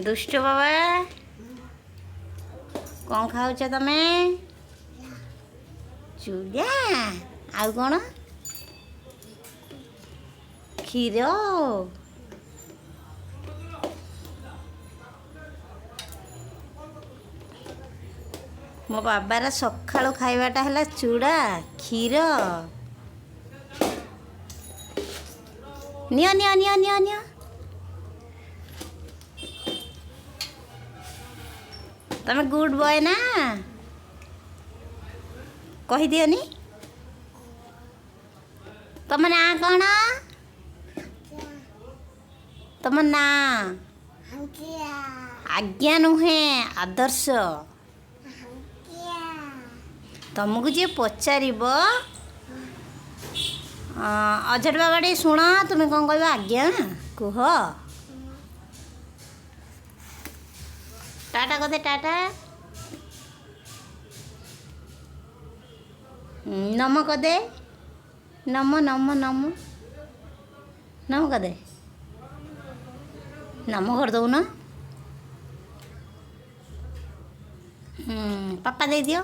दुष्ट बाबा कौन खाऊच तमे चूड़ा आउ कौन क्षीर मो बाबार सकाळु खाइबाटा है चूड़ा क्षीर नियो नियो नियो नियो नियो तमे गुड बॉय ना कही दियोनी तम ना कौन तम ना आज्ञा नुहे आदर्श तुमको जी पचार अजट बाबा टे शुण तुम्हें कौन कह आज्ञा कुह टाटा कदे टाटा नम कदे नम नम नम नम कदे नम कर दो ना पापा दे दियो